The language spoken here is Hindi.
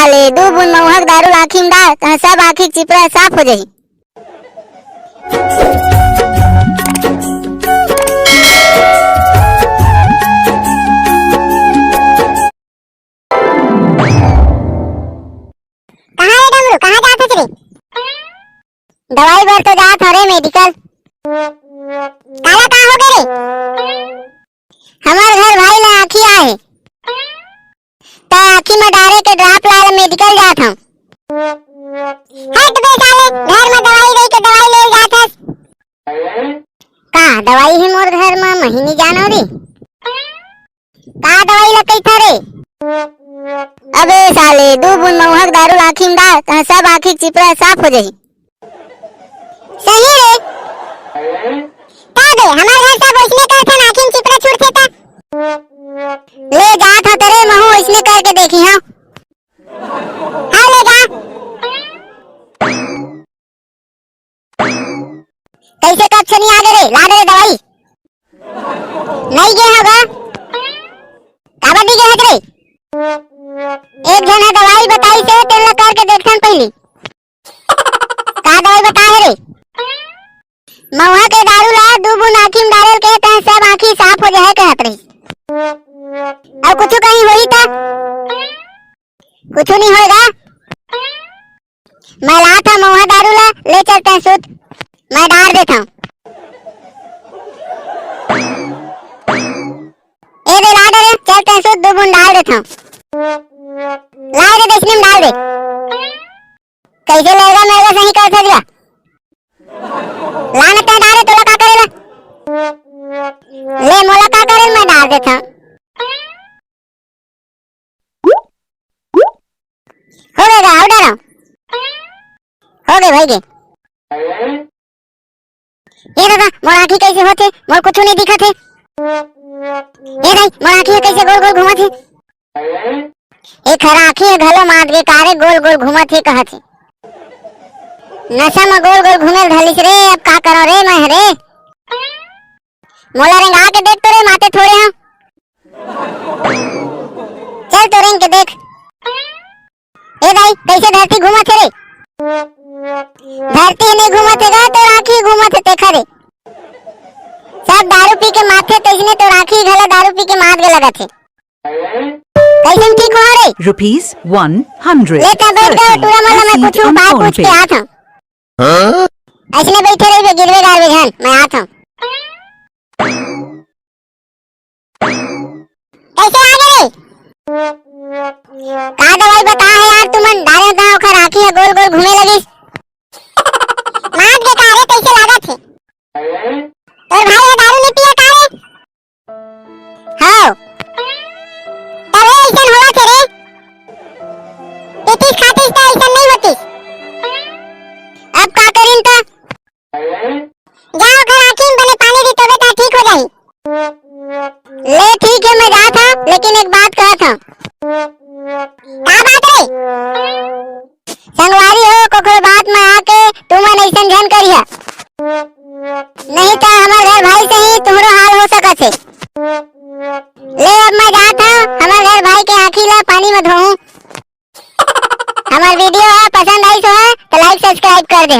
साले दू बूंद महुहक दारू आँखी में डाल तहाँ सब आँखी चिपड़ा साफ हो जाई। कहाँ जात रे? दवाई बर तो जात हो रे मेडिकल। काला का हो गए रे? हमार घर भाई ला आँखी आए तो आँखी में डाले के ड्रॉप लाल मेडिकल जात हूँ। हट बे साले, घर में दवाई दे के दवाई ले जात हस। का दवाई ही मोर घर में महीनी जानो रे? का दवाई लकई था रे? अबे साले दू बूंद महुहक दारू आँखी में डाल तहाँ सब आँखी चिपड़ा साफ हो जाई। सही रे? का बे हमार घर सब ओइसने करथन आँखी में चिपड़ा छूटथे ता? ले जात हो तेरे महू ओइसने करके देखी हां। हां ले जा। कैसे कब से नहीं आ गए रे? ला दे दवाई। नहीं गए होगा? काबडी गए रे? एक जना दवाई बताई से तेल करके देखथन पहली। का दवाई बता है रे? महुआ के दारू ला दू बूंद आँखी में डाल के तहाँ सब आँखी साफ हो जाए कहत रही। और कुछ कहीं होई था? कुछ नहीं होएगा। मैं लाता महुआ दारू ला ले चलते हैं सुध, मैं डाल देता हूँ। ए दे ला दे, चलते हैं सुध, दो बूंद डाल देता हूँ। ला दे देशनी में डाल दे। कैसे लेगा मेरे सही कर दिया। ला नता डाले तो का करेला? ले मोला का करे मैं डाल देता हूँ। हो गएगा आओ डालो। हो गए भाई गे। ये दादा मोर आँखी कैसे होते? मोर कुछ नहीं दिखत है। ये भाई मोर आँखी कैसे गोल गोल घूमत है? एक खरा आँखी है घलो मार के कारे गोल गोल घूमत है कहत है। नशा में गोल गोल घूमे धलिस रे, अब का करो रे मैं रे? मोला रेंगा के देख तो रे माते थोड़े हैं। चल तो रेंग के देख। ए भाई कैसे धरती घूमत है रे? धरती नहीं घूमत है तो आँखी घूमत है देखा रे। सब दारू पी के माथे तेजने तो आँखी घला दारू पी के मार के लगत है। कैसे ठीक हो रे? ₹100 लेता बैठ गया टूरा मला मैं कुछ बात पूछ के आता हूँ। ऐसने बैठे रहिए गिरवे गारवे जान, मैं आता हूँ। कैसे आ गए? का दवाई बता है यार तुमन डाले दाव खर आँखी है गोल गोल घूमे लगिस। मार के कारे कैसे लागत है? और भाई ये दारू नहीं पिया कारे? हां तबे ऐसन होवत है रे। पेटिस खातिस तो ऐसन नहीं होतिस। अब का करीन तो? जाओ घर आँखी में बने पानी दी तो बेटा ठीक हो जाई। ले ठीक है मैं जाता हूँ, लेकिन एक बात कहता हूँ। क्या बात है? संगवारी हो कोई बात में आके तुमन ऐसन झन करिया, नहीं तो हमार घर भाई से ही तुम्हारा हाल हो सकत है। ले अब मैं जाता हूँ, हमार घर भाई के आँखी ला पानी में धोऊं। हमार वीडियो पसंद आई तो लाइक सब्सक्राइब कर दे।